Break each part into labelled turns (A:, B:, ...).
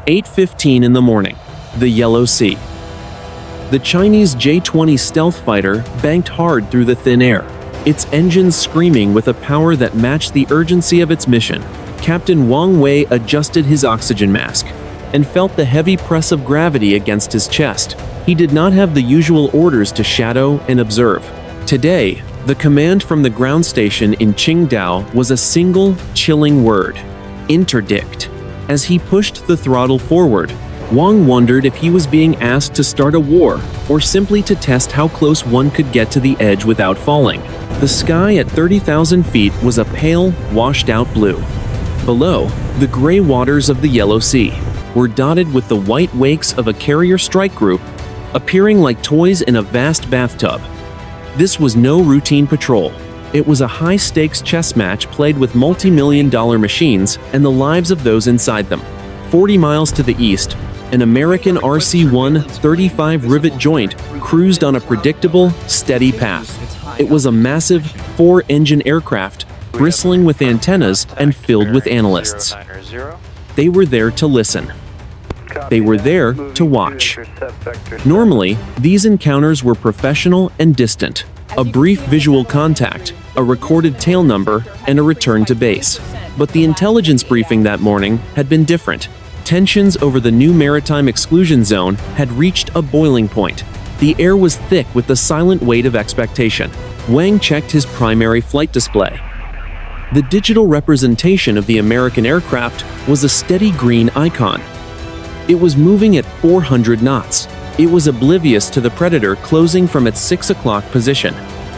A: 8:15 in the morning. The Yellow Sea. The Chinese J-20 stealth fighter banked hard through the thin air, its engines screaming with a power that matched the urgency of its mission. Captain Wang Wei adjusted his oxygen mask and felt the heavy press of gravity against his chest. He did not have the usual orders to shadow and observe. Today, the command from the ground station in Qingdao was a single, chilling word: interdict. As he pushed the throttle forward, Wang wondered if he was being asked to start a war or simply to test how close one could get to the edge without falling. The sky at 30,000 feet was a pale, washed-out blue. Below, the gray waters of the Yellow Sea were dotted with the white wakes of a carrier strike group, appearing like toys in a vast bathtub. This was no routine patrol. It was a high-stakes chess match played with multi-million-dollar machines and the lives of those inside them. 40 miles to the east, an American RC-135 Rivet Joint cruised on a predictable, steady path. It was a massive, four-engine aircraft, bristling with antennas and filled with analysts. They were there to listen. They were there to watch. Normally, these encounters were professional and distant. A brief visual contact, a recorded tail number, and a return to base. But the intelligence briefing that morning had been different. Tensions over the new maritime exclusion zone had reached a boiling point. The air was thick with the silent weight of expectation. Wang checked his primary flight display. The digital representation of the American aircraft was a steady green icon. It was moving at 400 knots. It was oblivious to the Predator closing from its 6 o'clock position.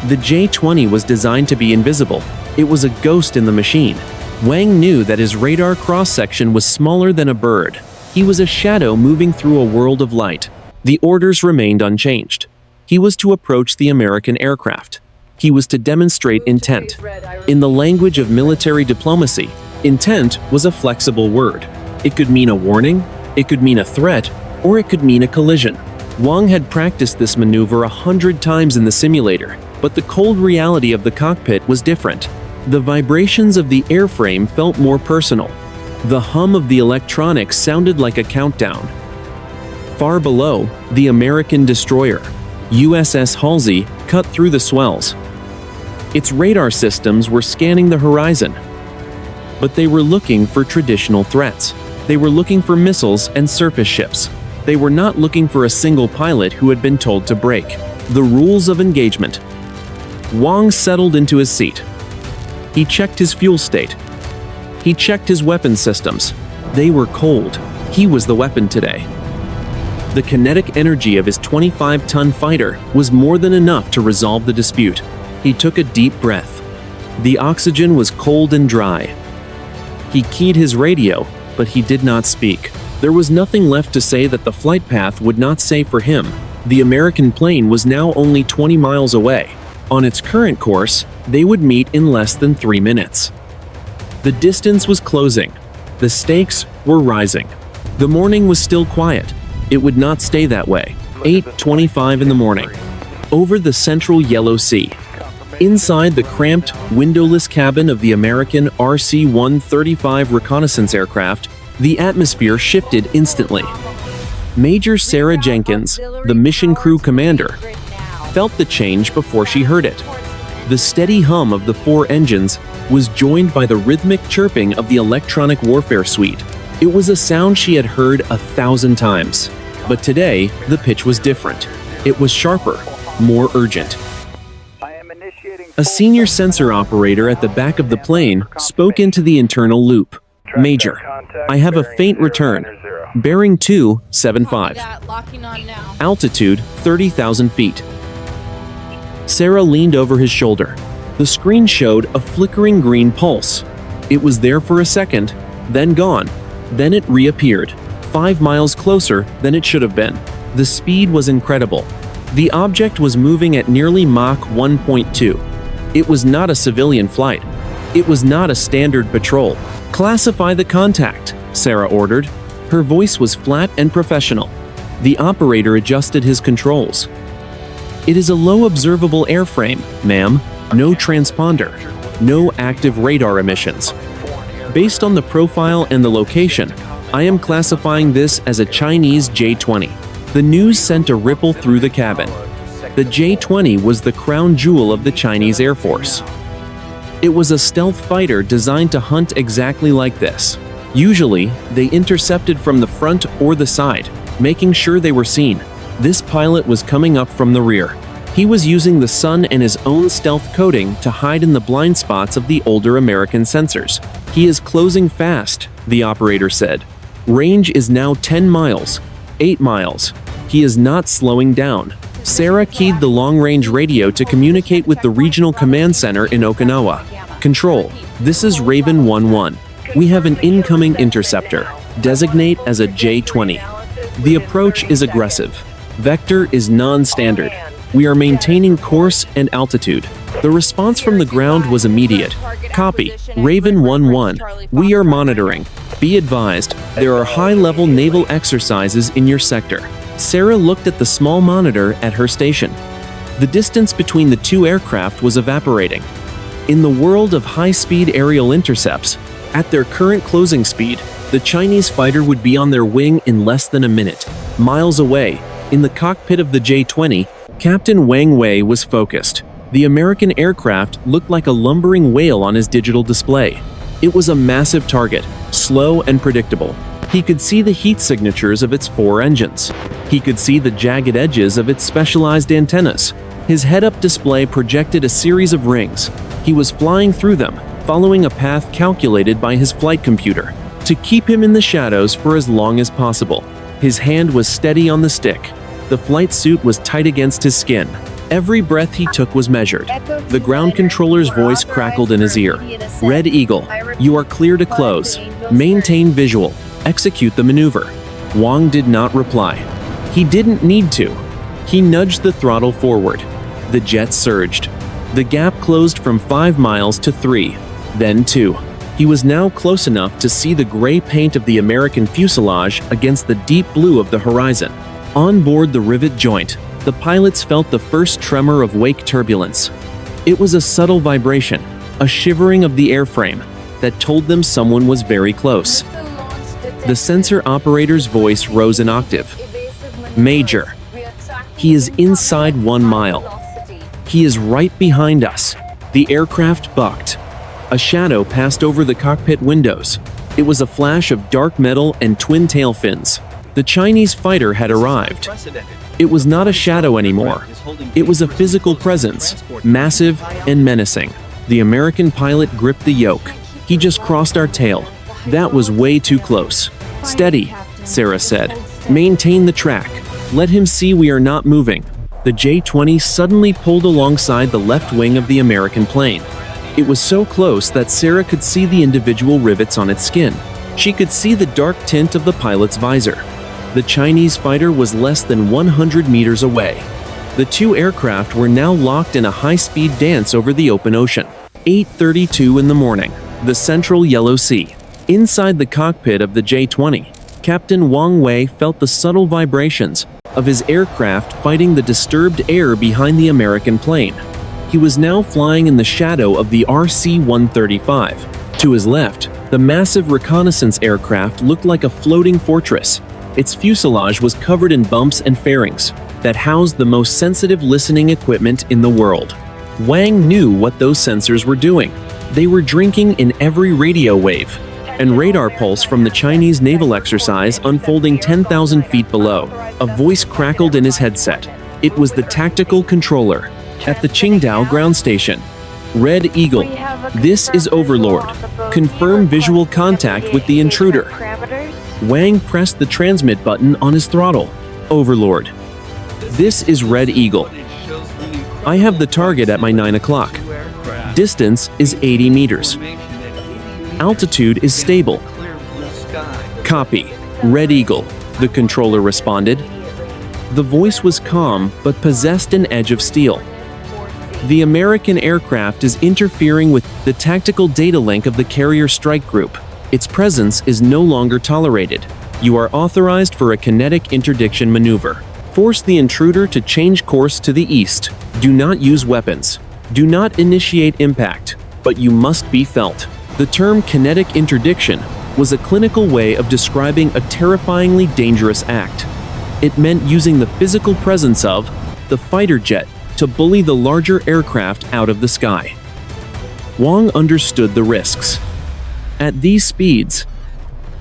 A: The J-20 was designed to be invisible. It was a ghost in the machine. Wang knew that his radar cross-section was smaller than a bird. He was a shadow moving through a world of light. The orders remained unchanged. He was to approach the American aircraft. He was to demonstrate intent. In the language of military diplomacy, intent was a flexible word. It could mean a warning, it could mean a threat, or it could mean a collision. Wang had practiced this maneuver 100 times in the simulator, but the cold reality of the cockpit was different. The vibrations of the airframe felt more personal. The hum of the electronics sounded like a countdown. Far below, the American destroyer, USS Halsey, cut through the swells. Its radar systems were scanning the horizon. But they were looking for traditional threats. They were looking for missiles and surface ships. They were not looking for a single pilot who had been told to break the rules of engagement. Wang settled into his seat. He checked his fuel state. He checked his weapon systems. They were cold. He was the weapon today. The kinetic energy of his 25-ton fighter was more than enough to resolve the dispute. He took a deep breath. The oxygen was cold and dry. He keyed his radio, but he did not speak. There was nothing left to say that the flight path would not say for him. The American plane was now only 20 miles away. On its current course, they would meet in less than 3 minutes. The distance was closing. The stakes were rising. The morning was still quiet. It would not stay that way. 8:25 in the morning. Over the central Yellow Sea. Inside the cramped, windowless cabin of the American RC-135 reconnaissance aircraft, the atmosphere shifted instantly. Major Sarah Jenkins, the mission crew commander, felt the change before she heard it. The steady hum of the 4 engines was joined by the rhythmic chirping of the electronic warfare suite. It was a sound she had heard 1,000 times. But today, the pitch was different. It was sharper, more urgent. A senior sensor operator at the back of the plane spoke into the internal loop. Major, I have a faint return. Bearing 275. Altitude 30,000 feet. Sarah leaned over his shoulder. The screen showed a flickering green pulse. It was there for a second, then gone. Then it reappeared, 5 miles closer than it should have been. The speed was incredible. The object was moving at nearly Mach 1.2. It was not a civilian flight. It was not a standard patrol. Classify the contact, Sarah ordered. Her voice was flat and professional. The operator adjusted his controls. It is a low observable airframe, ma'am. No transponder. No active radar emissions. Based on the profile and the location, I am classifying this as a Chinese J-20. The news sent a ripple through the cabin. The J-20 was the crown jewel of the Chinese Air Force. It was a stealth fighter designed to hunt exactly like this. Usually, they intercepted from the front or the side, making sure they were seen. This pilot was coming up from the rear. He was using the sun and his own stealth coating to hide in the blind spots of the older American sensors. He is closing fast, the operator said. Range is now 10 miles, 8 miles. He is not slowing down. Sarah keyed the long-range radio to communicate with the regional command center in Okinawa. Control, this is Raven 1-1. We have an incoming interceptor. Designate as a J-20. The approach is aggressive. Vector is non-standard. We are maintaining course and altitude. The response from the ground was immediate. Copy, Raven 1-1. We are monitoring. Be advised, there are high-level naval exercises in your sector. Sarah looked at the small monitor at her station. The distance between the two aircraft was evaporating. In the world of high-speed aerial intercepts, at their current closing speed, the Chinese fighter would be on their wing in less than a minute. Miles away, in the cockpit of the J-20, Captain Wang Wei was focused. The American aircraft looked like a lumbering whale on his digital display. It was a massive target, slow and predictable. He could see the heat signatures of its 4 engines. He could see the jagged edges of its specialized antennas. His head-up display projected a series of rings. He was flying through them, following a path calculated by his flight computer to keep him in the shadows for as long as possible. His hand was steady on the stick. The flight suit was tight against his skin. Every breath he took was measured. The ground controller's voice crackled in his ear. Red Eagle, you are clear to close. Maintain visual. Execute the maneuver. Wang did not reply. He didn't need to. He nudged the throttle forward. The jet surged. The gap closed from 5 miles to 3, then 2. He was now close enough to see the gray paint of the American fuselage against the deep blue of the horizon. On board the Rivet Joint, the pilots felt the first tremor of wake turbulence. It was a subtle vibration, a shivering of the airframe, that told them someone was very close. The sensor operator's voice rose an octave. Major, he is inside 1 mile. He is right behind us. The aircraft bucked. A shadow passed over the cockpit windows. It was a flash of dark metal and twin tail fins. The Chinese fighter had arrived. It was not a shadow anymore. It was a physical presence, massive and menacing. The American pilot gripped the yoke. He just crossed our tail. That was way too close. Steady, Sarah said. Maintain the track. Let him see we are not moving. The J-20 suddenly pulled alongside the left wing of the American plane. It was so close that Sarah could see the individual rivets on its skin. She could see the dark tint of the pilot's visor. The Chinese fighter was less than 100 meters away. The two aircraft were now locked in a high-speed dance over the open ocean. 8:32 in the morning, the central Yellow Sea. Inside the cockpit of the J-20, Captain Wang Wei felt the subtle vibrations of his aircraft fighting the disturbed air behind the American plane. He was now flying in the shadow of the RC-135. To his left, the massive reconnaissance aircraft looked like a floating fortress. Its fuselage was covered in bumps and fairings that housed the most sensitive listening equipment in the world. Wang knew what those sensors were doing. They were drinking in every radio wave and radar pulse from the Chinese naval exercise unfolding 10,000 feet below. A voice crackled in his headset. It was the tactical controller at the Qingdao ground station. Red Eagle, this is Overlord. Confirm visual contact with the intruder. Wang pressed the transmit button on his throttle. Overlord, this is Red Eagle. I have the target at my 9 o'clock. Distance is 80 meters. Altitude is stable. Copy. Red Eagle, the controller responded. The voice was calm but possessed an edge of steel. The American aircraft is interfering with the tactical data link of the carrier strike group. Its presence is no longer tolerated. You are authorized for a kinetic interdiction maneuver. Force the intruder to change course to the east. Do not use weapons. Do not initiate impact, but you must be felt. The term kinetic interdiction was a clinical way of describing a terrifyingly dangerous act. It meant using the physical presence of the fighter jet to bully the larger aircraft out of the sky. Wang understood the risks. At these speeds,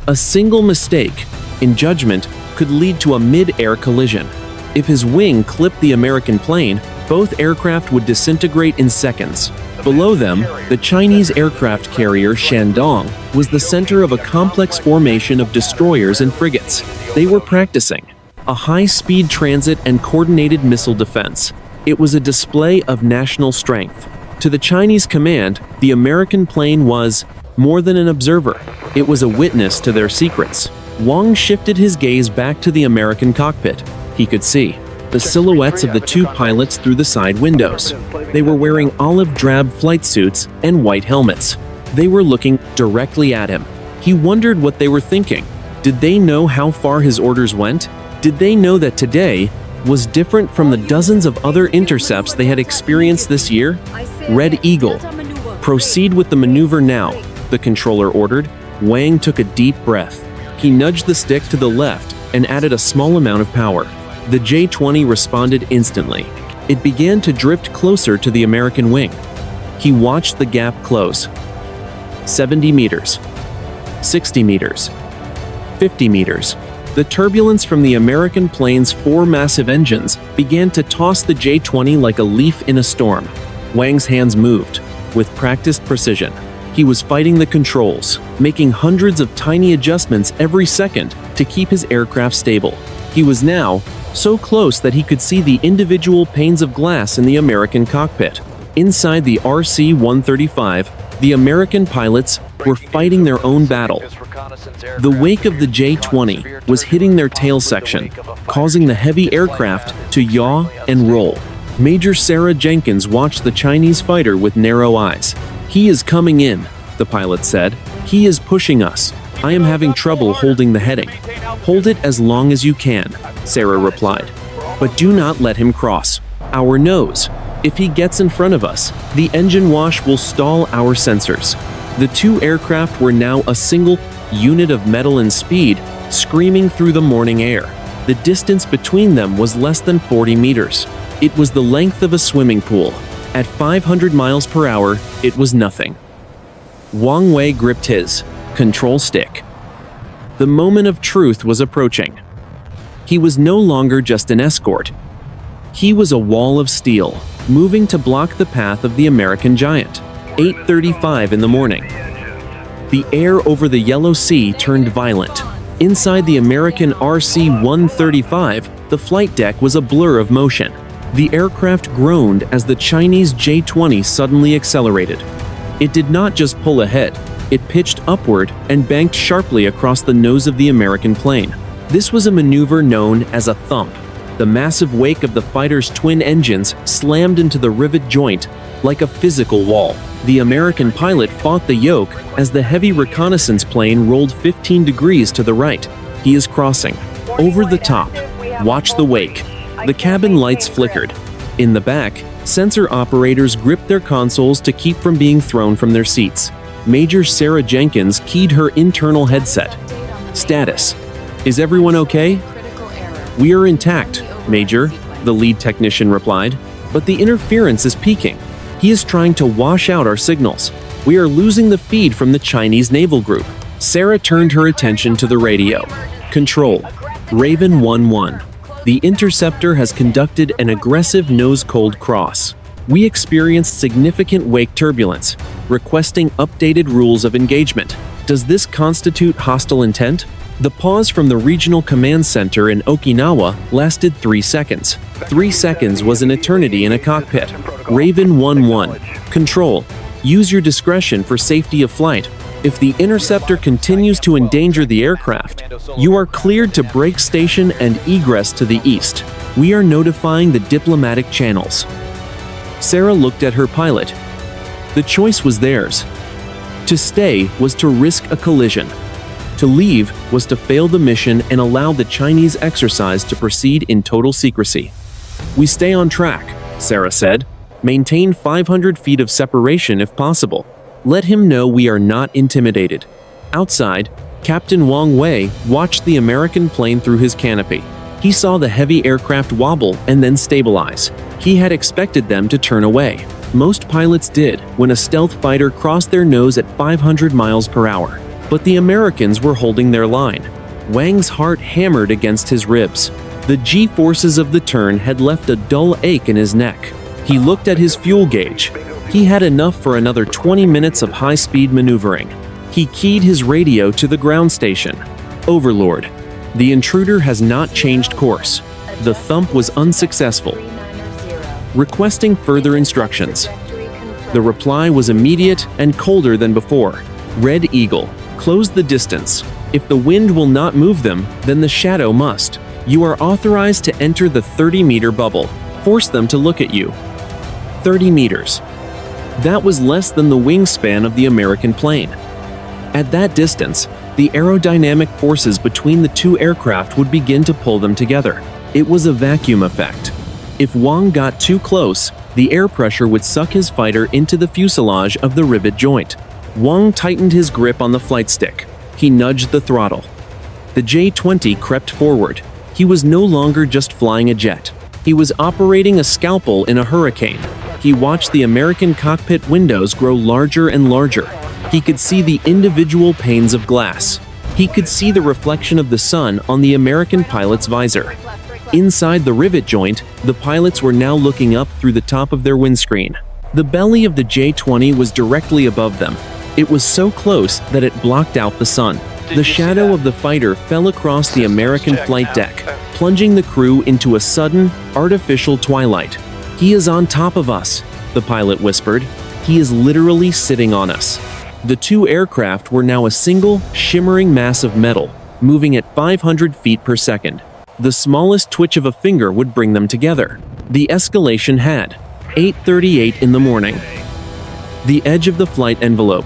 A: a single mistake in judgment could lead to a mid-air collision. If his wing clipped the American plane, both aircraft would disintegrate in seconds. Below them, the Chinese aircraft carrier Shandong was the center of a complex formation of destroyers and frigates. They were practicing a high-speed transit and coordinated missile defense. It was a display of national strength. To the Chinese command, the American plane was more than an observer. It was a witness to their secrets. Wang shifted his gaze back to the American cockpit. He could see the silhouettes of the two pilots through the side windows. They were wearing olive drab flight suits and white helmets. They were looking directly at him. He wondered what they were thinking. Did they know how far his orders went? Did they know that today was different from the dozens of other intercepts they had experienced this year? Red Eagle, proceed with the maneuver now, the controller ordered. Wang took a deep breath. He nudged the stick to the left and added a small amount of power. The J-20 responded instantly. It began to drift closer to the American wing. He watched the gap close. 70 meters, 60 meters, 50 meters. The turbulence from the American plane's four massive engines began to toss the J-20 like a leaf in a storm. Wang's hands moved with practiced precision. He was fighting the controls, making hundreds of tiny adjustments every second to keep his aircraft stable. He was now so close that he could see the individual panes of glass in the American cockpit. Inside the RC-135, the American pilots were fighting their own battle. The wake of the J-20 was hitting their tail section, causing the heavy aircraft to yaw and roll. Major Sarah Jenkins watched the Chinese fighter with narrow eyes. "He is coming in," the pilot said. "He is pushing us. I am having trouble holding the heading." "Hold it as long as you can," Sarah replied. "But do not let him cross our nose. If he gets in front of us, the engine wash will stall our sensors." The two aircraft were now a single unit of metal and speed, screaming through the morning air. The distance between them was less than 40 meters. It was the length of a swimming pool. At 500 miles per hour, it was nothing. Wang Wei gripped his control stick. The moment of truth was approaching. He was no longer just an escort. He was a wall of steel, moving to block the path of the American giant. 8:35 in the morning. The air over the Yellow Sea turned violent. Inside the American RC-135, the flight deck was a blur of motion. The aircraft groaned as the Chinese J-20 suddenly accelerated. It did not just pull ahead, it pitched upward and banked sharply across the nose of the American plane. This was a maneuver known as a thump. The massive wake of the fighter's twin engines slammed into the rivet joint like a physical wall. The American pilot fought the yoke as the heavy reconnaissance plane rolled 15 degrees to the right. He is crossing. Over the top. Watch the wake. The cabin lights flickered. In the back, sensor operators gripped their consoles to keep from being thrown from their seats. Major Sarah Jenkins keyed her internal headset. "Status. Is everyone okay?" "We are intact, Major," the lead technician replied. "But the interference is peaking. He is trying to wash out our signals. We are losing the feed from the Chinese naval group." Sarah turned her attention to the radio. "Control. Raven 1-1. The interceptor has conducted an aggressive nose-cold cross. We experienced significant wake turbulence, requesting updated rules of engagement. Does this constitute hostile intent?" The pause from the regional command center in Okinawa lasted 3 seconds. 3 seconds was an eternity in a cockpit. Raven 1-1. Control. Use your discretion for safety of flight. If the interceptor continues to endanger the aircraft, you are cleared to break station and egress to the east. We are notifying the diplomatic channels. Sarah looked at her pilot. The choice was theirs. To stay was to risk a collision. To leave was to fail the mission and allow the Chinese exercise to proceed in total secrecy. "We stay on track," Sarah said. "Maintain 500 feet of separation if possible. Let him know we are not intimidated." Outside, Captain Wang Wei watched the American plane through his canopy. He saw the heavy aircraft wobble and then stabilize. He had expected them to turn away. Most pilots did when a stealth fighter crossed their nose at 500 miles per hour. But the Americans were holding their line. Wang's heart hammered against his ribs. The G-forces of the turn had left a dull ache in his neck. He looked at his fuel gauge. He had enough for another 20 minutes of high-speed maneuvering. He keyed his radio to the ground station. Overlord. The intruder has not changed course. The thump was unsuccessful. Requesting further instructions. The reply was immediate and colder than before. Red Eagle. Close the distance. If the wind will not move them, then the shadow must. You are authorized to enter the 30-meter bubble. Force them to look at you. 30 meters. That was less than the wingspan of the American plane. At that distance, the aerodynamic forces between the two aircraft would begin to pull them together. It was a vacuum effect. If Wang got too close, the air pressure would suck his fighter into the fuselage of the rivet joint. Wang tightened his grip on the flight stick. He nudged the throttle. The J-20 crept forward. He was no longer just flying a jet. He was operating a scalpel in a hurricane. He watched the American cockpit windows grow larger and larger. He could see the individual panes of glass. He could see the reflection of the sun on the American pilot's visor. Inside the rivet joint, the pilots were now looking up through the top of their windscreen. The belly of the J-20 was directly above them. It was so close that it blocked out the sun. The shadow of the fighter fell across the American flight deck, plunging the crew into a sudden, artificial twilight. "He is on top of us," the pilot whispered. "He is literally sitting on us." The two aircraft were now a single, shimmering mass of metal, moving at 500 feet per second. The smallest twitch of a finger would bring them together. The escalation had. 8:38 in the morning. The edge of the flight envelope.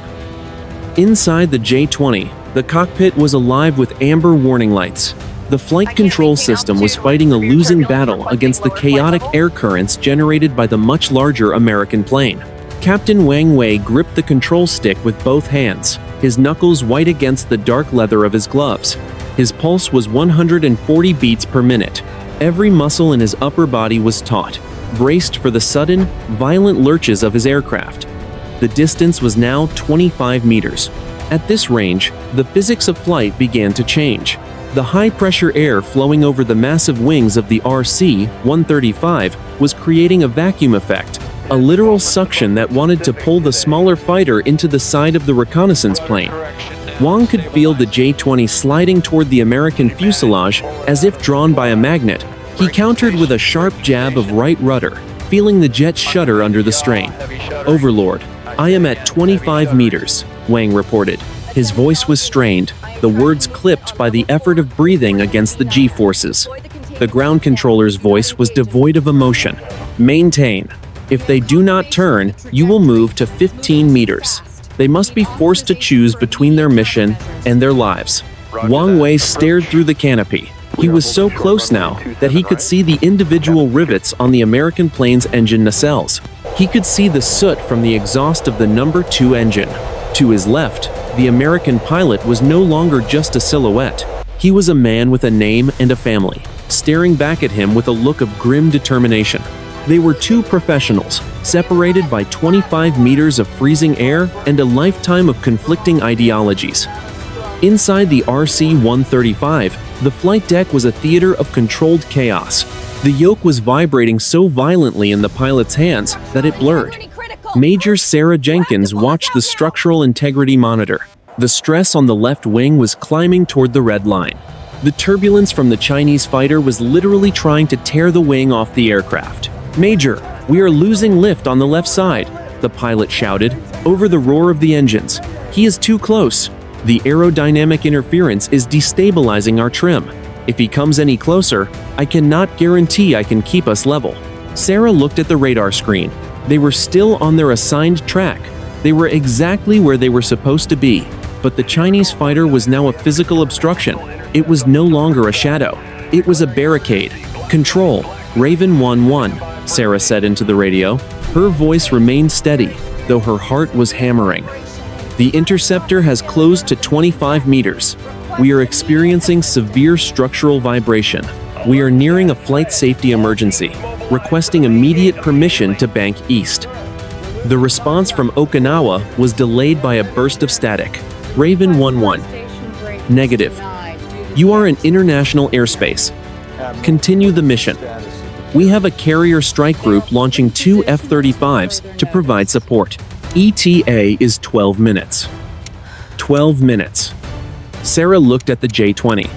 A: Inside the J-20, the cockpit was alive with amber warning lights. The flight control system was fighting a losing battle against the chaotic air currents generated by the much larger American plane. Captain Wang Wei gripped the control stick with both hands, his knuckles white against the dark leather of his gloves. His pulse was 140 beats per minute. Every muscle in his upper body was taut, braced for the sudden, violent lurches of his aircraft. The distance was now 25 meters. At this range, the physics of flight began to change. The high-pressure air flowing over the massive wings of the RC-135 was creating a vacuum effect, a literal suction that wanted to pull the smaller fighter into the side of the reconnaissance plane. Wang could feel the J-20 sliding toward the American fuselage as if drawn by a magnet. He countered with a sharp jab of right rudder, feeling the jet shudder under the strain. "Overlord, I am at 25 meters, Wang reported. His voice was strained, the words clipped by the effort of breathing against the G-forces. The ground controller's voice was devoid of emotion. "Maintain. If they do not turn, you will move to 15 meters. They must be forced to choose between their mission and their lives." Wang Wei stared through the canopy. He was so close now that he could see the individual rivets on the American plane's engine nacelles. He could see the soot from the exhaust of the number 2 engine. To his left, the American pilot was no longer just a silhouette. He was a man with a name and a family, staring back at him with a look of grim determination. They were two professionals, separated by 25 meters of freezing air and a lifetime of conflicting ideologies. Inside the RC-135, the flight deck was a theater of controlled chaos. The yoke was vibrating so violently in the pilot's hands that it blurred. Major Sarah Jenkins watched the structural integrity monitor. The stress on the left wing was climbing toward the red line. The turbulence from the Chinese fighter was literally trying to tear the wing off the aircraft. "Major, we are losing lift on the left side," the pilot shouted, over the roar of the engines. "He is too close. The aerodynamic interference is destabilizing our trim. If he comes any closer, I cannot guarantee I can keep us level." Sarah looked at the radar screen. They were still on their assigned track. They were exactly where they were supposed to be. But the Chinese fighter was now a physical obstruction. It was no longer a shadow. It was a barricade. "Control, Raven 1-1, Sarah said into the radio. Her voice remained steady, though her heart was hammering. The interceptor has closed to 25 meters. We are experiencing severe structural vibration. We are nearing a flight safety emergency, requesting immediate permission to bank east. The response from Okinawa was delayed by a burst of static. Raven 1-1. Negative. You are in international airspace. Continue the mission. We have a carrier strike group launching 2 F-35s to provide support. ETA is 12 minutes. 12 minutes. Sarah looked at the J-20.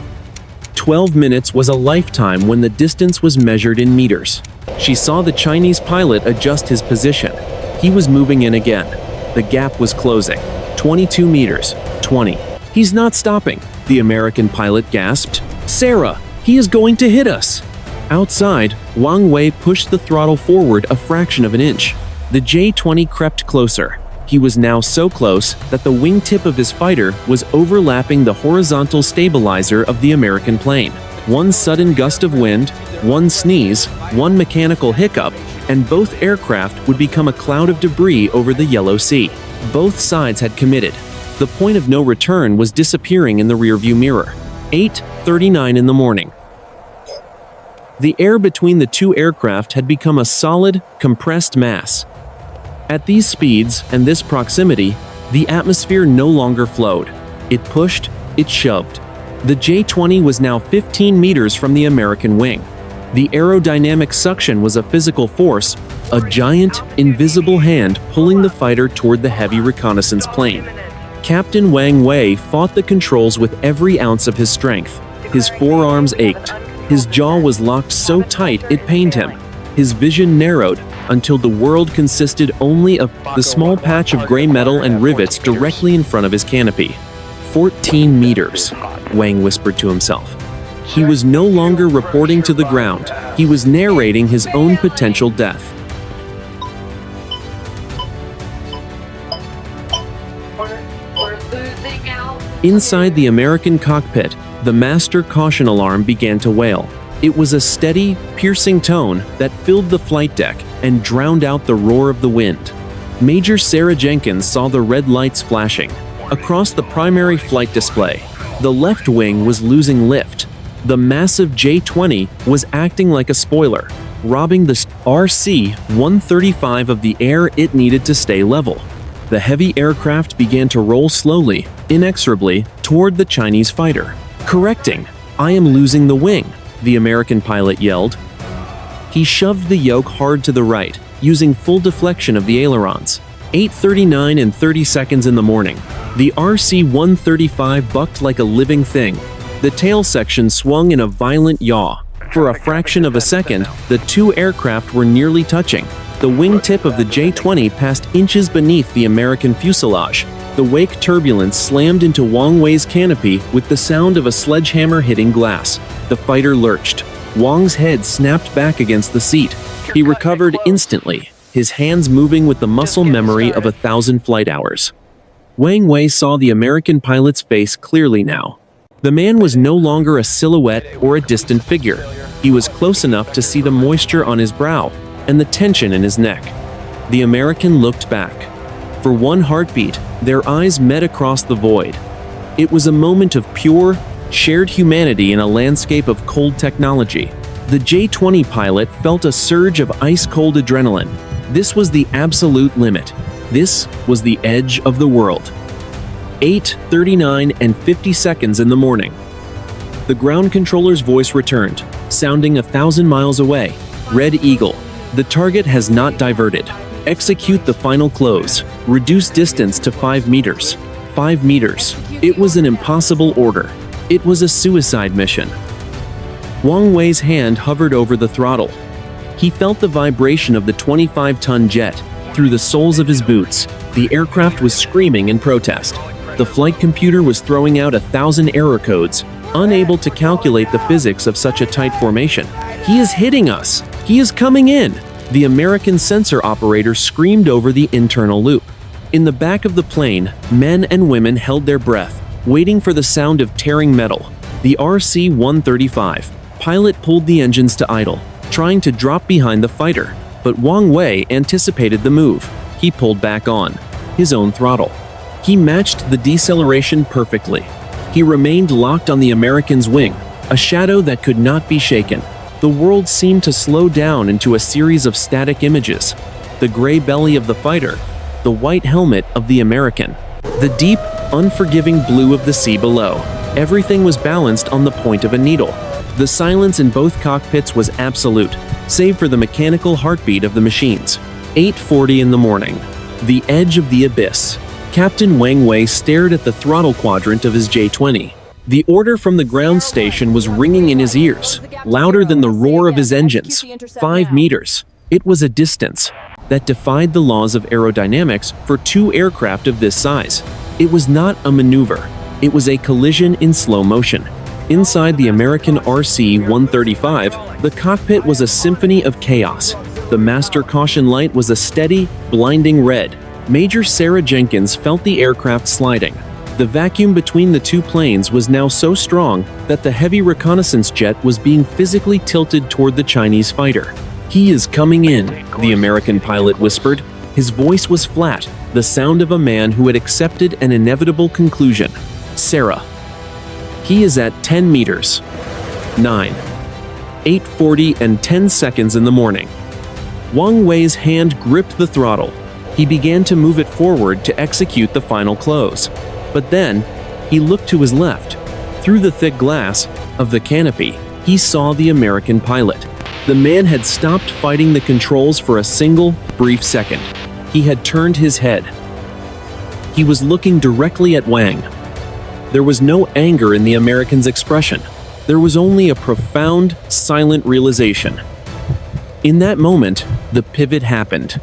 A: 12 minutes was a lifetime when the distance was measured in meters. She saw the Chinese pilot adjust his position. He was moving in again. The gap was closing. 22 meters. 20. He's not stopping, the American pilot gasped. Sarah, he is going to hit us. Outside, Wang Wei pushed the throttle forward a fraction of an inch. The J-20 crept closer. He was now so close that the wingtip of his fighter was overlapping the horizontal stabilizer of the American plane. One sudden gust of wind, one sneeze, one mechanical hiccup, and both aircraft would become a cloud of debris over the Yellow Sea. Both sides had committed. The point of no return was disappearing in the rearview mirror. 8:39 in the morning. The air between the two aircraft had become a solid, compressed mass. At these speeds and this proximity, the atmosphere no longer flowed. It pushed, it shoved. The J-20 was now 15 meters from the American wing. The aerodynamic suction was a physical force, a giant, invisible hand pulling the fighter toward the heavy reconnaissance plane. Captain Wang Wei fought the controls with every ounce of his strength. His forearms ached. His jaw was locked so tight it pained him. His vision narrowed until the world consisted only of the small patch of gray metal and rivets directly in front of his canopy. 14 meters, Wang whispered to himself. He was no longer reporting to the ground. He was narrating his own potential death. Inside the American cockpit, the master caution alarm began to wail. It was a steady, piercing tone that filled the flight deck and drowned out the roar of the wind. Major Sarah Jenkins saw the red lights flashing. Across the primary flight display, the left wing was losing lift. The massive J-20 was acting like a spoiler, robbing the RC-135 of the air it needed to stay level. The heavy aircraft began to roll slowly, inexorably, toward the Chinese fighter. Correcting, I am losing the wing, the American pilot yelled. He shoved the yoke hard to the right, using full deflection of the ailerons. 8:39 and 30 seconds in the morning. The RC-135 bucked like a living thing. The tail section swung in a violent yaw. For a fraction of a second, the two aircraft were nearly touching. The wingtip of the J-20 passed inches beneath the American fuselage. The wake turbulence slammed into Wang Wei's canopy with the sound of a sledgehammer hitting glass. The fighter lurched. Wang's head snapped back against the seat. He recovered instantly, his hands moving with the muscle memory of 1,000 flight hours. Wang Wei saw the American pilot's face clearly now. The man was no longer a silhouette or a distant figure. He was close enough to see the moisture on his brow and the tension in his neck. The American looked back. For one heartbeat, their eyes met across the void. It was a moment of pure, shared humanity in a landscape of cold technology. The J-20 pilot felt a surge of ice-cold adrenaline. This was the absolute limit. This was the edge of the world. 8:39 and 50 seconds in the morning. The ground controller's voice returned, sounding 1,000 miles away. Red Eagle. The target has not diverted. Execute the final close. Reduce distance to 5 meters. 5 meters. It was an impossible order. It was a suicide mission. Wang Wei's hand hovered over the throttle. He felt the vibration of the 25-ton jet through the soles of his boots. The aircraft was screaming in protest. The flight computer was throwing out 1,000 error codes, unable to calculate the physics of such a tight formation. He is hitting us! He is coming in! The American sensor operator screamed over the internal loop. In the back of the plane, men and women held their breath, waiting for the sound of tearing metal. The RC-135 pilot pulled the engines to idle, trying to drop behind the fighter, but Wang Wei anticipated the move. He pulled back on his own throttle. He matched the deceleration perfectly. He remained locked on the American's wing, a shadow that could not be shaken. The world seemed to slow down into a series of static images. The gray belly of the fighter, the white helmet of the American, the deep, unforgiving blue of the sea below. Everything was balanced on the point of a needle. The silence in both cockpits was absolute, save for the mechanical heartbeat of the machines. 8:40 in the morning. The edge of the abyss. Captain Wang Wei stared at the throttle quadrant of his J-20. The order from the ground station was ringing in his ears, louder than the roar of his engines. 5 meters. It was a distance that defied the laws of aerodynamics for two aircraft of this size. It was not a maneuver. It was a collision in slow motion. Inside the American RC-135, the cockpit was a symphony of chaos. The master caution light was a steady, blinding red. Major Sarah Jenkins felt the aircraft sliding. The vacuum between the two planes was now so strong that the heavy reconnaissance jet was being physically tilted toward the Chinese fighter. "He is coming in," the American pilot whispered. His voice was flat, the sound of a man who had accepted an inevitable conclusion. "Sarah. He is at 10 meters. 9. 8:40 and 10 seconds in the morning. Wang Wei's hand gripped the throttle. He began to move it forward to execute the final close. But then, he looked to his left. Through the thick glass of the canopy, he saw the American pilot. The man had stopped fighting the controls for a single, brief second. He had turned his head. He was looking directly at Wang. There was no anger in the American's expression. There was only a profound, silent realization. In that moment, the pivot happened.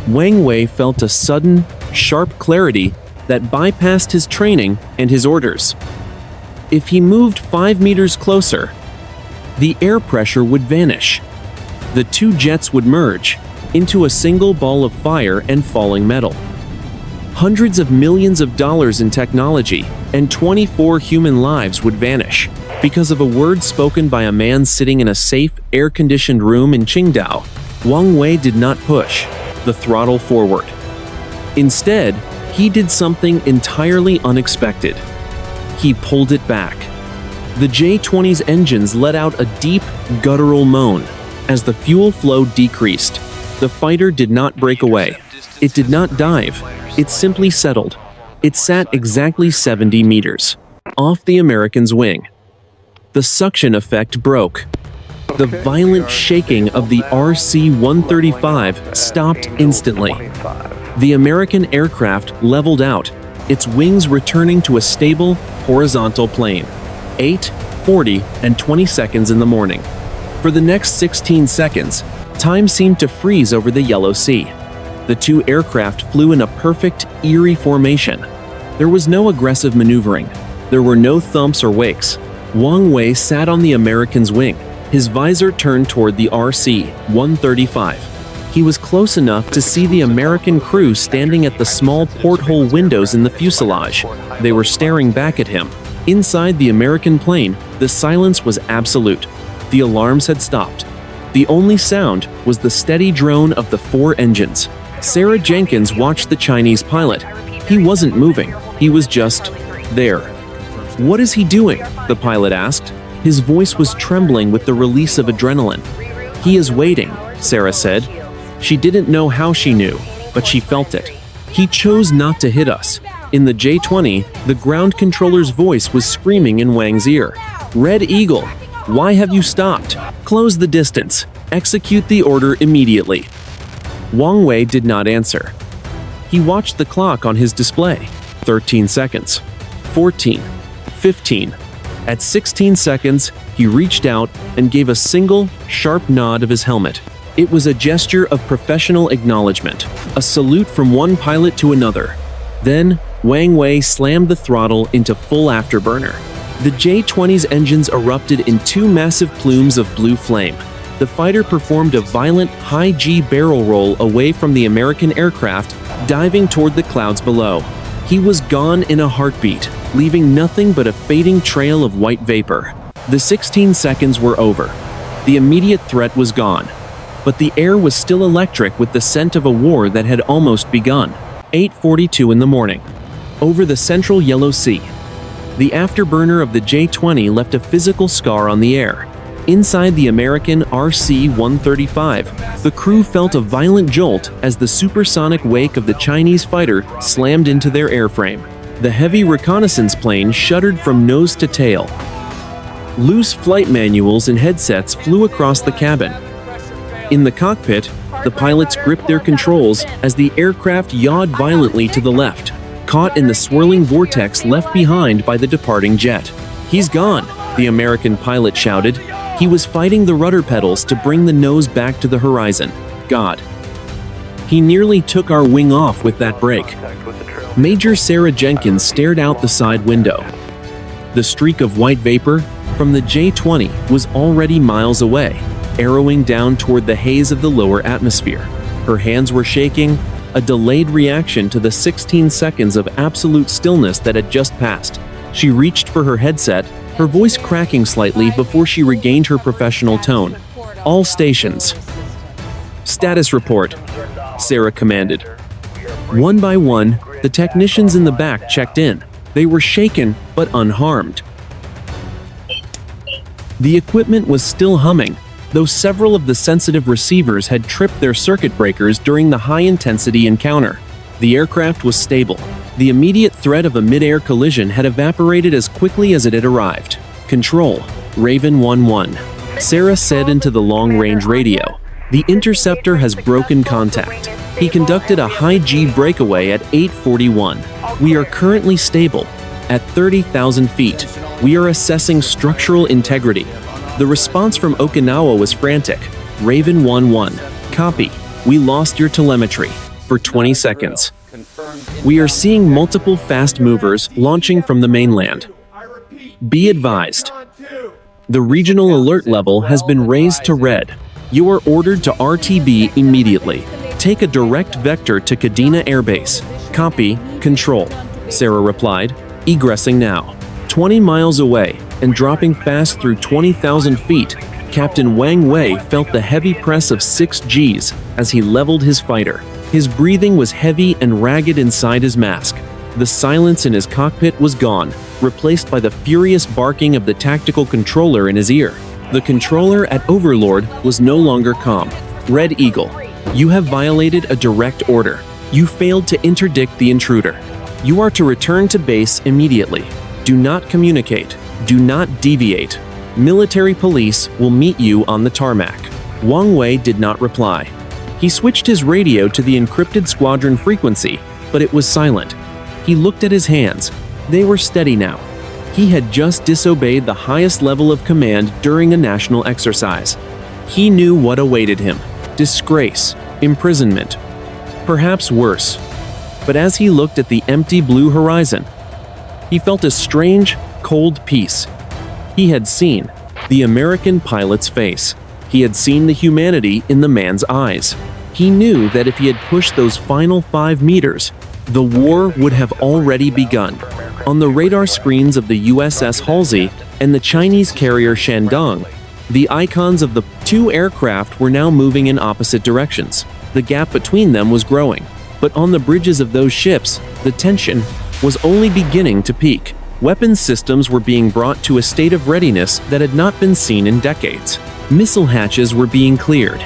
A: Wang Wei felt a sudden, sharp clarity that bypassed his training and his orders. If he moved 5 meters closer, the air pressure would vanish. The two jets would merge into a single ball of fire and falling metal. Hundreds of millions of dollars in technology and 24 human lives would vanish because of a word spoken by a man sitting in a safe, air-conditioned room in Qingdao. Wang Wei did not push the throttle forward. Instead, he did something entirely unexpected. He pulled it back. The J-20's engines let out a deep, guttural moan. As the fuel flow decreased, the fighter did not break away. It did not dive. It simply settled. It sat exactly 70 meters off the American's wing. The suction effect broke. The violent shaking of the RC-135 stopped instantly. The American aircraft leveled out, its wings returning to a stable, horizontal plane. 8:40 and 20 seconds in the morning. For the next 16 seconds, time seemed to freeze over the Yellow Sea. The two aircraft flew in a perfect, eerie formation. There was no aggressive maneuvering. There were no thumps or wakes. Wang Wei sat on the American's wing, his visor turned toward the RC-135. He was close enough to see the American crew standing at the small porthole windows in the fuselage. They were staring back at him. Inside the American plane, the silence was absolute. The alarms had stopped. The only sound was the steady drone of the 4 engines. Sarah Jenkins watched the Chinese pilot. He wasn't moving. He was just there. "What is he doing?" the pilot asked. His voice was trembling with the release of adrenaline. "He is waiting," Sarah said. She didn't know how she knew, but she felt it. "He chose not to hit us." In the J-20, the ground controller's voice was screaming in Wang's ear. "Red Eagle, why have you stopped? Close the distance. Execute the order immediately." Wang Wei did not answer. He watched the clock on his display. 13 seconds. 14. 15. At 16 seconds, he reached out and gave a single, sharp nod of his helmet. It was a gesture of professional acknowledgement, a salute from one pilot to another. Then, Wang Wei slammed the throttle into full afterburner. The J-20's engines erupted in 2 massive plumes of blue flame. The fighter performed a violent, high-G barrel roll away from the American aircraft, diving toward the clouds below. He was gone in a heartbeat, leaving nothing but a fading trail of white vapor. The 16 seconds were over. The immediate threat was gone. But the air was still electric with the scent of a war that had almost begun. 8:42 in the morning. Over the central Yellow Sea. The afterburner of the J-20 left a physical scar on the air. Inside the American RC-135, the crew felt a violent jolt as the supersonic wake of the Chinese fighter slammed into their airframe. The heavy reconnaissance plane shuddered from nose to tail. Loose flight manuals and headsets flew across the cabin. In the cockpit, the pilots gripped their controls as the aircraft yawed violently to the left, caught in the swirling vortex left behind by the departing jet. "He's gone," the American pilot shouted. He was fighting the rudder pedals to bring the nose back to the horizon. "God. He nearly took our wing off with that brake." Major Sarah Jenkins stared out the side window. The streak of white vapor from the J-20 was already miles away, arrowing down toward the haze of the lower atmosphere. Her hands were shaking, a delayed reaction to the 16 seconds of absolute stillness that had just passed. She reached for her headset, her voice cracking slightly before she regained her professional tone. "All stations. Status report," Sarah commanded. One by one, the technicians in the back checked in. They were shaken, but unharmed. The equipment was still humming, though several of the sensitive receivers had tripped their circuit breakers during the high-intensity encounter. The aircraft was stable. The immediate threat of a mid-air collision had evaporated as quickly as it had arrived. "Control, Raven 1-1. Sarah said into the long-range radio. "The interceptor has broken contact. He conducted a high-G breakaway at 8:41. We are currently stable. At 30,000 feet. We are assessing structural integrity." The response from Okinawa was frantic. "Raven 1-1. Copy. We lost your telemetry. For 20 seconds. We are seeing multiple fast movers launching from the mainland. Be advised. The regional alert level has been raised to red. You are ordered to RTB immediately. Take a direct vector to Kadena Air Base. Copy, Control," Sarah replied, egressing now. 20 miles away and dropping fast through 20,000 feet, Captain Wang Wei felt the heavy press of 6 Gs as he leveled his fighter. His breathing was heavy and ragged inside his mask. The silence in his cockpit was gone, replaced by the furious barking of the tactical controller in his ear. The controller at Overlord was no longer calm. "Red Eagle, you have violated a direct order. You failed to interdict the intruder. You are to return to base immediately. Do not communicate. Do not deviate. Military police will meet you on the tarmac." Wang Wei did not reply. He switched his radio to the encrypted squadron frequency, but it was silent. He looked at his hands. They were steady now. He had just disobeyed the highest level of command during a national exercise. He knew what awaited him. Disgrace, imprisonment, perhaps worse. But as he looked at the empty blue horizon, he felt a strange, cold peace. He had seen the American pilot's face. He had seen the humanity in the man's eyes. He knew that if he had pushed those final 5 meters, the war would have already begun. On the radar screens of the USS Halsey and the Chinese carrier Shandong, the icons of the 2 aircraft were now moving in opposite directions. The gap between them was growing, but on the bridges of those ships, the tension was only beginning to peak. Weapons systems were being brought to a state of readiness that had not been seen in decades. Missile hatches were being cleared.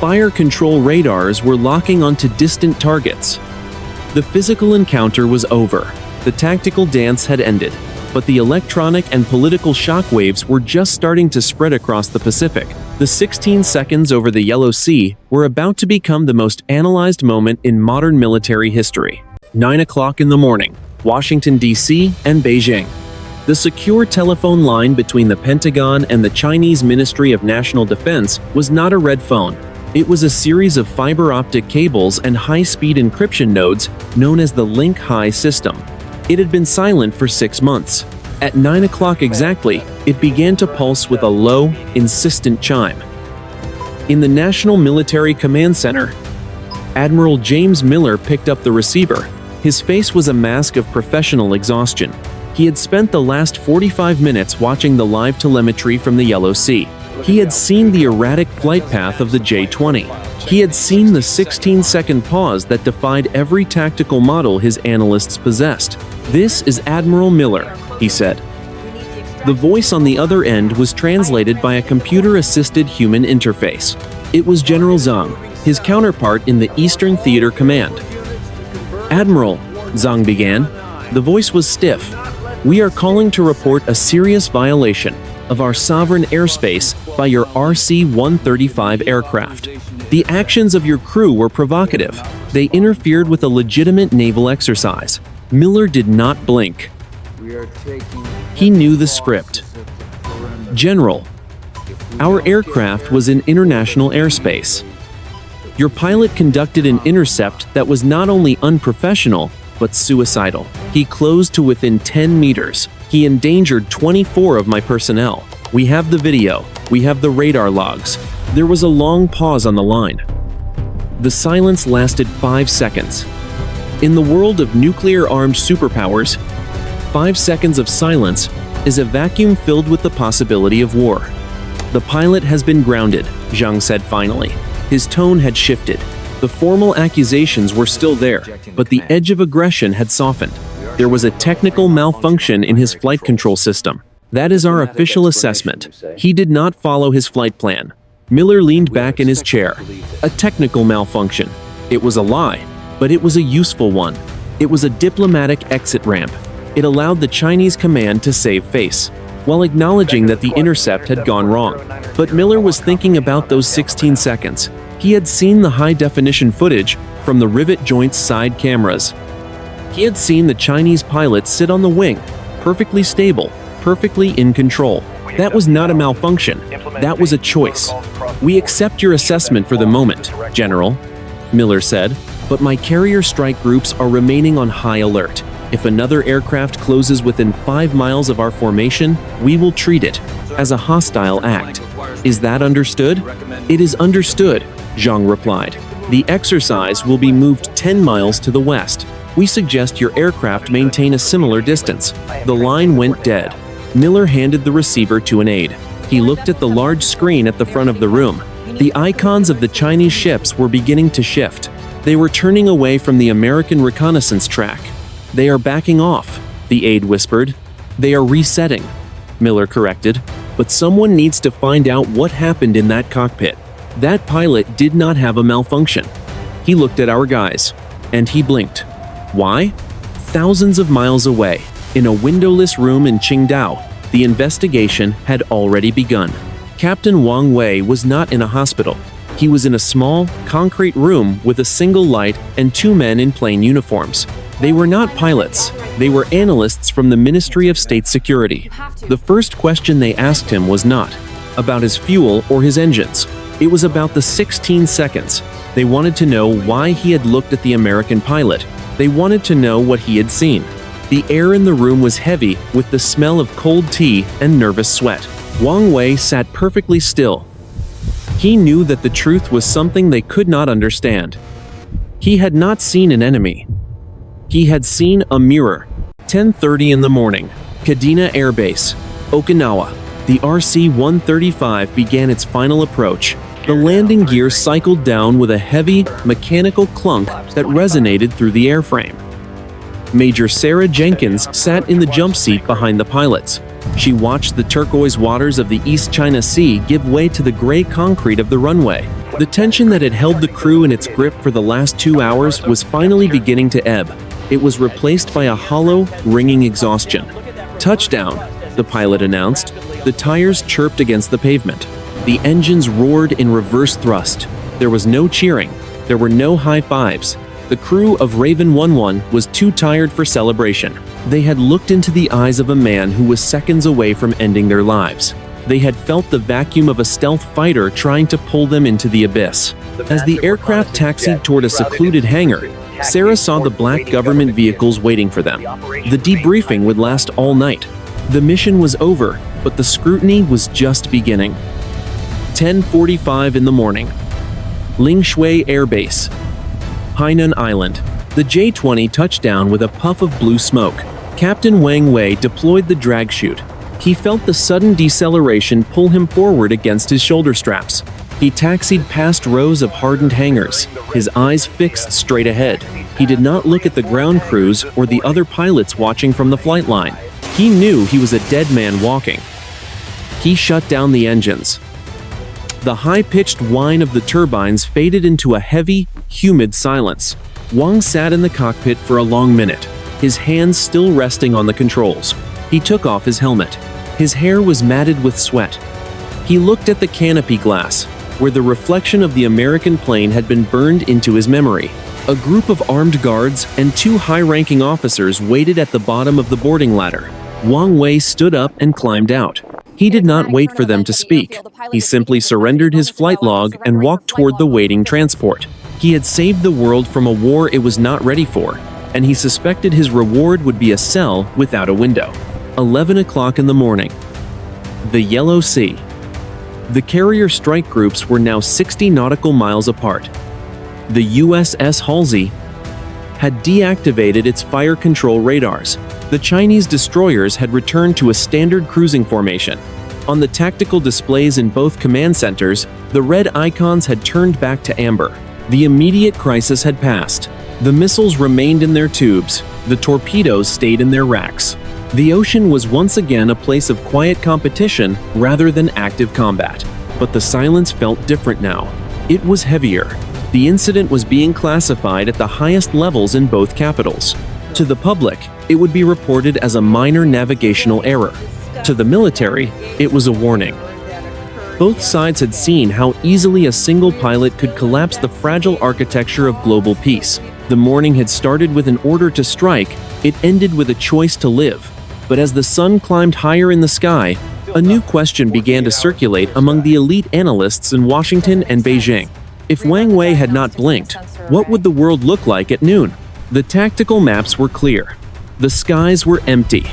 A: Fire control radars were locking onto distant targets. The physical encounter was over. The tactical dance had ended, but the electronic and political shockwaves were just starting to spread across the Pacific. The 16 seconds over the Yellow Sea were about to become the most analyzed moment in modern military history. 9 o'clock in the morning, Washington, D.C. and Beijing. The secure telephone line between the Pentagon and the Chinese Ministry of National Defense was not a red phone. It was a series of fiber optic cables and high-speed encryption nodes known as the Link High system. It had been silent for 6 months. At 9 o'clock exactly, it began to pulse with a low, insistent chime. In the National Military Command Center, Admiral James Miller picked up the receiver. His face was a mask of professional exhaustion. He had spent the last 45 minutes watching the live telemetry from the Yellow Sea. He had seen the erratic flight path of the J-20. He had seen the 16-second pause that defied every tactical model his analysts possessed. "This is Admiral Miller," he said. The voice on the other end was translated by a computer-assisted human interface. It was General Zhang, his counterpart in the Eastern Theater Command. "Admiral," Zhang began. The voice was stiff. "We are calling to report a serious violation of our sovereign airspace by your RC-135 aircraft. The actions of your crew were provocative. They interfered with a legitimate naval exercise." Miller did not blink. He knew the script. "General, our aircraft was in international airspace. Your pilot conducted an intercept that was not only unprofessional, but suicidal. He closed to within 10 meters. He endangered 24 of my personnel. We have the video. We have the radar logs." There was a long pause on the line. The silence lasted 5 seconds. In the world of nuclear-armed superpowers, 5 seconds of silence is a vacuum filled with the possibility of war. "The pilot has been grounded," Zhang said finally. His tone had shifted. The formal accusations were still there, but the edge of aggression had softened. There was a technical malfunction in his flight control system. That is our official assessment. He did not follow his flight plan. Miller leaned back in his chair. A technical malfunction. It was a lie, but it was a useful one. It was a diplomatic exit ramp. It allowed the Chinese command to save face, while acknowledging that the intercept had gone wrong. But Miller was thinking about those 16 seconds. He had seen the high-definition footage from the Rivet Joint's side cameras. He had seen the Chinese pilot sit on the wing, perfectly stable, perfectly in control. That was not a malfunction. That was a choice. "We accept your assessment for the moment, General," Miller said, "but my carrier strike groups are remaining on high alert. If another aircraft closes within 5 miles of our formation, we will treat it as a hostile act. Is that understood?" "It is understood," Zhang replied. "The exercise will be moved 10 miles to the west. We suggest your aircraft maintain a similar distance." The line went dead. Miller handed the receiver to an aide. He looked at the large screen at the front of the room. The icons of the Chinese ships were beginning to shift. They were turning away from the American reconnaissance track. "They are backing off," the aide whispered. "They are resetting," Miller corrected. "But someone needs to find out what happened in that cockpit. That pilot did not have a malfunction." He looked at our guys, and he blinked. Why? Thousands of miles away, in a windowless room in Qingdao, the investigation had already begun. Captain Wang Wei was not in a hospital. He was in a small, concrete room with a single light and 2 men in plain uniforms. They were not pilots. They were analysts from the Ministry of State Security. The first question they asked him was not about his fuel or his engines. It was about the 16 seconds. They wanted to know why he had looked at the American pilot. They wanted to know what he had seen. The air in the room was heavy with the smell of cold tea and nervous sweat. Wang Wei sat perfectly still. He knew that the truth was something they could not understand. He had not seen an enemy. He had seen a mirror. 10:30 in the morning, Kadena Air Base, Okinawa. The RC-135 began its final approach. The landing gear cycled down with a heavy, mechanical clunk that resonated through the airframe. Major Sarah Jenkins sat in the jump seat behind the pilots. She watched the turquoise waters of the East China Sea give way to the gray concrete of the runway. The tension that had held the crew in its grip for the last 2 hours was finally beginning to ebb. It was replaced by a hollow, ringing exhaustion. "Touchdown," the pilot announced. The tires chirped against the pavement. The engines roared in reverse thrust. There was no cheering. There were no high fives. The crew of Raven 11 was too tired for celebration. They had looked into the eyes of a man who was seconds away from ending their lives. They had felt the vacuum of a stealth fighter trying to pull them into the abyss. As the aircraft taxied toward a secluded hangar, Sarah saw the black government vehicles waiting for them. The debriefing would last all night. The mission was over, but the scrutiny was just beginning. 10:45 in the morning. Lingshui Air Base, Hainan Island. The J-20 touched down with a puff of blue smoke. Captain Wang Wei deployed the drag chute. He felt the sudden deceleration pull him forward against his shoulder straps. He taxied past rows of hardened hangars, his eyes fixed straight ahead. He did not look at the ground crews or the other pilots watching from the flight line. He knew he was a dead man walking. He shut down the engines. The high-pitched whine of the turbines faded into a heavy, humid silence. Wang sat in the cockpit for a long minute, his hands still resting on the controls. He took off his helmet. His hair was matted with sweat. He looked at the canopy glass, where the reflection of the American plane had been burned into his memory. A group of armed guards and two high-ranking officers waited at the bottom of the boarding ladder. Wang Wei stood up and climbed out. He did not wait for them to speak. He simply surrendered his flight log and walked toward the waiting transport. He had saved the world from a war it was not ready for, and he suspected his reward would be a cell without a window. 11 o'clock in the morning. The Yellow Sea. The carrier strike groups were now 60 nautical miles apart. The USS Halsey had deactivated its fire control radars. The Chinese destroyers had returned to a standard cruising formation. On the tactical displays in both command centers, the red icons had turned back to amber. The immediate crisis had passed. The missiles remained in their tubes. The torpedoes stayed in their racks. The ocean was once again a place of quiet competition rather than active combat. But the silence felt different now. It was heavier. The incident was being classified at the highest levels in both capitals. To the public, it would be reported as a minor navigational error. To the military, it was a warning. Both sides had seen how easily a single pilot could collapse the fragile architecture of global peace. The morning had started with an order to strike, it ended with a choice to live. But as the sun climbed higher in the sky, a new question began to circulate among the elite analysts in Washington and Beijing. If Wang Wei had not blinked, what would the world look like at noon? The tactical maps were clear. The skies were empty.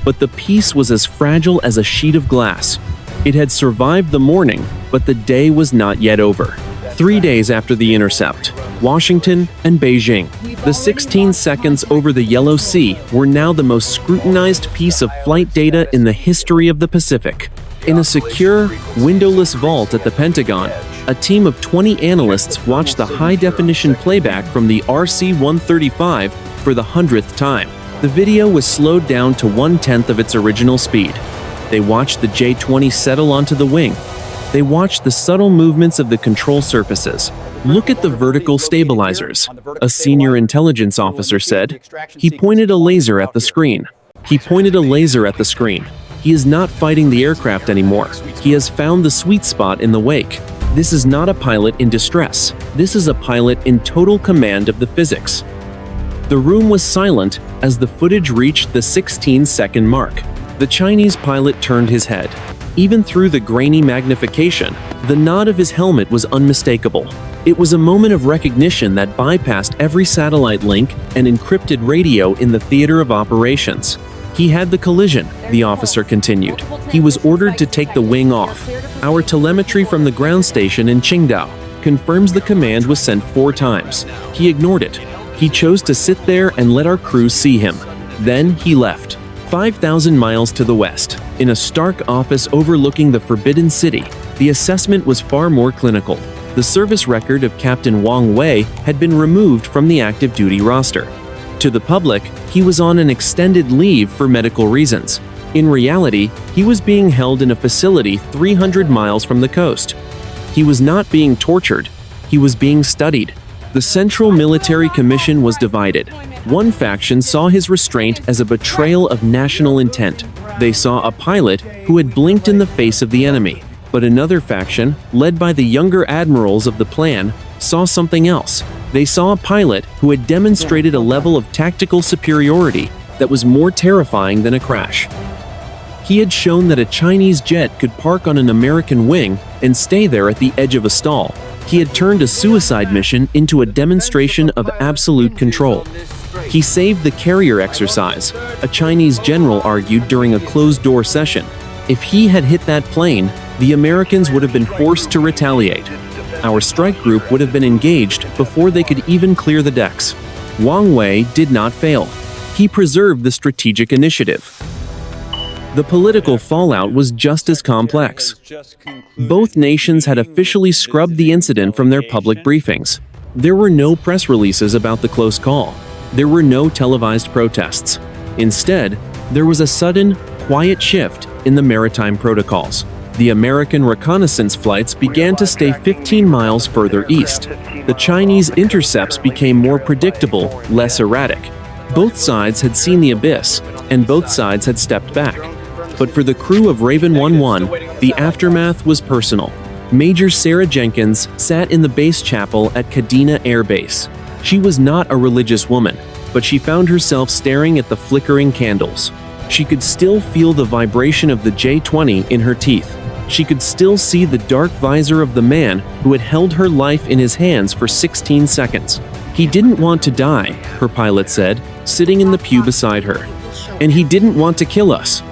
A: But the peace was as fragile as a sheet of glass. It had survived the morning, but the day was not yet over. 3 days after the intercept, Washington and Beijing. The 16 seconds over the Yellow Sea were now the most scrutinized piece of flight data in the history of the Pacific. In a secure, windowless vault at the Pentagon, a team of 20 analysts watched the high-definition playback from the RC-135 for the 100th time. The video was slowed down to 1/10 of its original speed. They watched the J-20 settle onto the wing. They watched the subtle movements of the control surfaces. "Look at the vertical stabilizers," a senior intelligence officer said. He pointed a laser at the screen. He is not fighting the aircraft anymore. He has found the sweet spot in the wake. This is not a pilot in distress. This is a pilot in total command of the physics. The room was silent as the footage reached the 16-second mark. The Chinese pilot turned his head. Even through the grainy magnification, the nod of his helmet was unmistakable. It was a moment of recognition that bypassed every satellite link and encrypted radio in the theater of operations. He had the collision, the officer continued. He was ordered to take the wing off. Our telemetry from the ground station in Qingdao confirms the command was sent 4 times. He ignored it. He chose to sit there and let our crews see him. Then he left. 5,000 miles to the west, in a stark office overlooking the Forbidden City, the assessment was far more clinical. The service record of Captain Wang Wei had been removed from the active duty roster. To the public, he was on an extended leave for medical reasons. In reality, he was being held in a facility 300 miles from the coast. He was not being tortured, he was being studied. The Central Military Commission was divided. One faction saw his restraint as a betrayal of national intent. They saw a pilot who had blinked in the face of the enemy. But another faction, led by the younger admirals of the plan, saw something else. They saw a pilot who had demonstrated a level of tactical superiority that was more terrifying than a crash. He had shown that a Chinese jet could park on an American wing and stay there at the edge of a stall. He had turned a suicide mission into a demonstration of absolute control. He saved the carrier exercise, a Chinese general argued during a closed-door session. If he had hit that plane, the Americans would have been forced to retaliate. Our strike group would have been engaged before they could even clear the decks. Wang Wei did not fail. He preserved the strategic initiative. The political fallout was just as complex. Both nations had officially scrubbed the incident from their public briefings. There were no press releases about the close call. There were no televised protests. Instead, there was a sudden, quiet shift in the maritime protocols. The American reconnaissance flights began to stay 15 miles further east. The Chinese intercepts became more predictable, less erratic. Both sides had seen the abyss, and both sides had stepped back. But for the crew of Raven 11, the aftermath was personal. Major Sarah Jenkins sat in the base chapel at Kadena Air Base. She was not a religious woman, but she found herself staring at the flickering candles. She could still feel the vibration of the J-20 in her teeth. She could still see the dark visor of the man who had held her life in his hands for 16 seconds. He didn't want to die, her pilot said, sitting in the pew beside her. And he didn't want to kill us.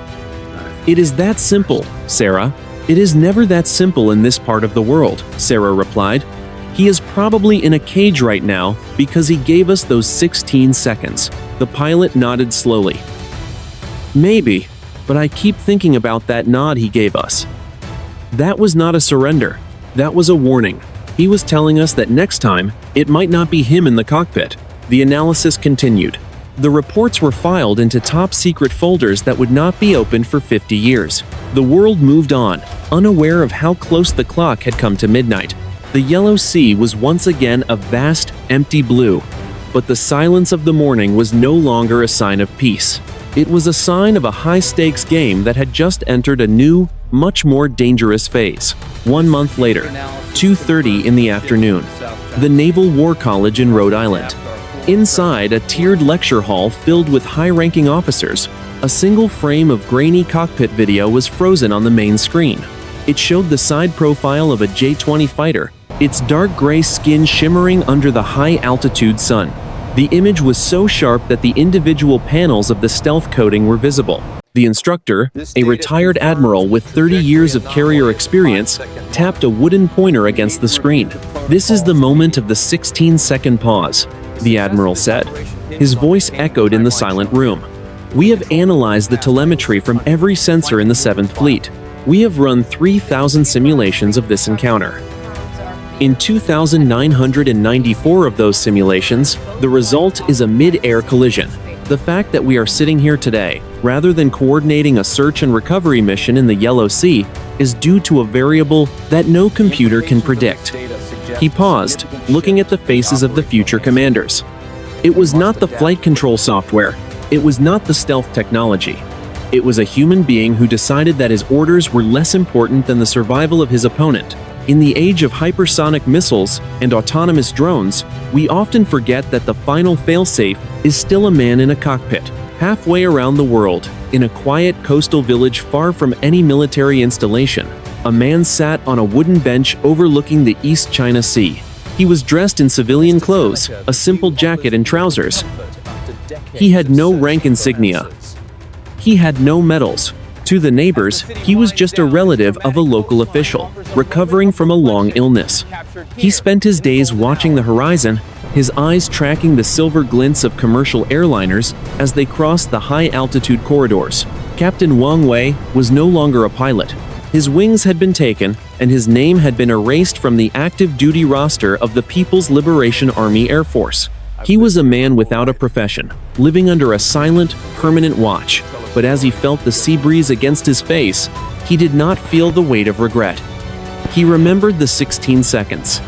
A: It is that simple, Sarah. It is never that simple in this part of the world, Sarah replied. He is probably in a cage right now because he gave us those 16 seconds. The pilot nodded slowly. Maybe, but I keep thinking about that nod he gave us. That was not a surrender. That was a warning. He was telling us that next time, it might not be him in the cockpit. The analysis continued. The reports were filed into top-secret folders that would not be opened for 50 years. The world moved on, unaware of how close the clock had come to midnight. The Yellow Sea was once again a vast, empty blue. But the silence of the morning was no longer a sign of peace. It was a sign of a high-stakes game that had just entered a new, much more dangerous phase. 1 month later, 2:30 in the afternoon, the Naval War College in Rhode Island. Inside a tiered lecture hall filled with high-ranking officers, a single frame of grainy cockpit video was frozen on the main screen. It showed the side profile of a J-20 fighter, its dark gray skin shimmering under the high-altitude sun. The image was so sharp that the individual panels of the stealth coating were visible. The instructor, a retired admiral with 30 years of carrier experience, tapped a wooden pointer against the screen. "This is the moment of the 16-second pause," the admiral said. His voice echoed in the silent room. "We have analyzed the telemetry from every sensor in the 7th Fleet. We have run 3,000 simulations of this encounter. In 2,994 of those simulations, the result is a mid-air collision. The fact that we are sitting here today, rather than coordinating a search and recovery mission in the Yellow Sea, is due to a variable that no computer can predict." He paused, looking at the faces of the future commanders. It was not the flight control software. It was not the stealth technology. It was a human being who decided that his orders were less important than the survival of his opponent. In the age of hypersonic missiles and autonomous drones, we often forget that the final failsafe is still a man in a cockpit, halfway around the world, in a quiet coastal village far from any military installation. A man sat on a wooden bench overlooking the East China Sea. He was dressed in civilian clothes, a simple jacket and trousers. He had no rank insignia. He had no medals. To the neighbors, he was just a relative of a local official, recovering from a long illness. He spent his days watching the horizon, his eyes tracking the silver glints of commercial airliners as they crossed the high-altitude corridors. Captain Wang Wei was no longer a pilot. His wings had been taken, and his name had been erased from the active duty roster of the People's Liberation Army Air Force. He was a man without a profession, living under a silent, permanent watch. But as he felt the sea breeze against his face, he did not feel the weight of regret. He remembered the 16 seconds.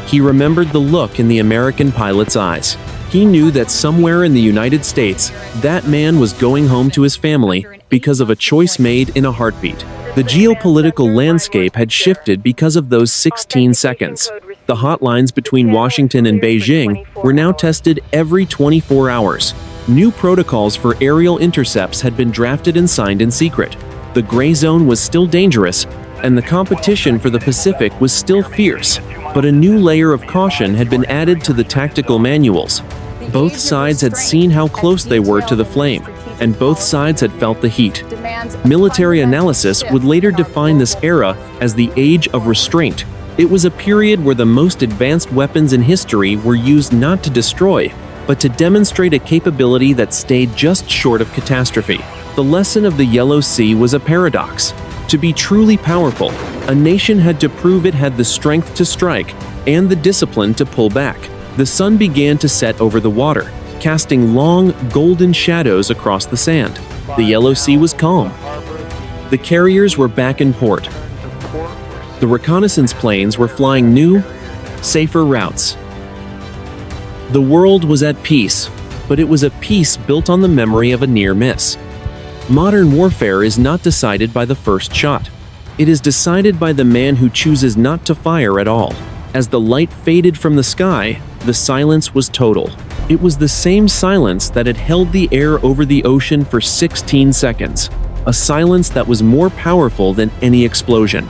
A: He remembered the look in the American pilot's eyes. He knew that somewhere in the United States, that man was going home to his family because of a choice made in a heartbeat. The geopolitical landscape had shifted because of those 16 seconds. The hotlines between Washington and Beijing were now tested every 24 hours. New protocols for aerial intercepts had been drafted and signed in secret. The gray zone was still dangerous, and the competition for the Pacific was still fierce, but a new layer of caution had been added to the tactical manuals. Both sides had seen how close they were to the flame, and both sides had felt the heat. Military analysis would later define this era as the Age of Restraint. It was a period where the most advanced weapons in history were used not to destroy, but to demonstrate a capability that stayed just short of catastrophe. The lesson of the Yellow Sea was a paradox. To be truly powerful, a nation had to prove it had the strength to strike and the discipline to pull back. The sun began to set over the water, casting long, golden shadows across the sand. The Yellow Sea was calm. The carriers were back in port. The reconnaissance planes were flying new, safer routes. The world was at peace, but it was a peace built on the memory of a near miss. Modern warfare is not decided by the first shot. It is decided by the man who chooses not to fire at all. As the light faded from the sky, the silence was total. It was the same silence that had held the air over the ocean for 16 seconds. A silence that was more powerful than any explosion.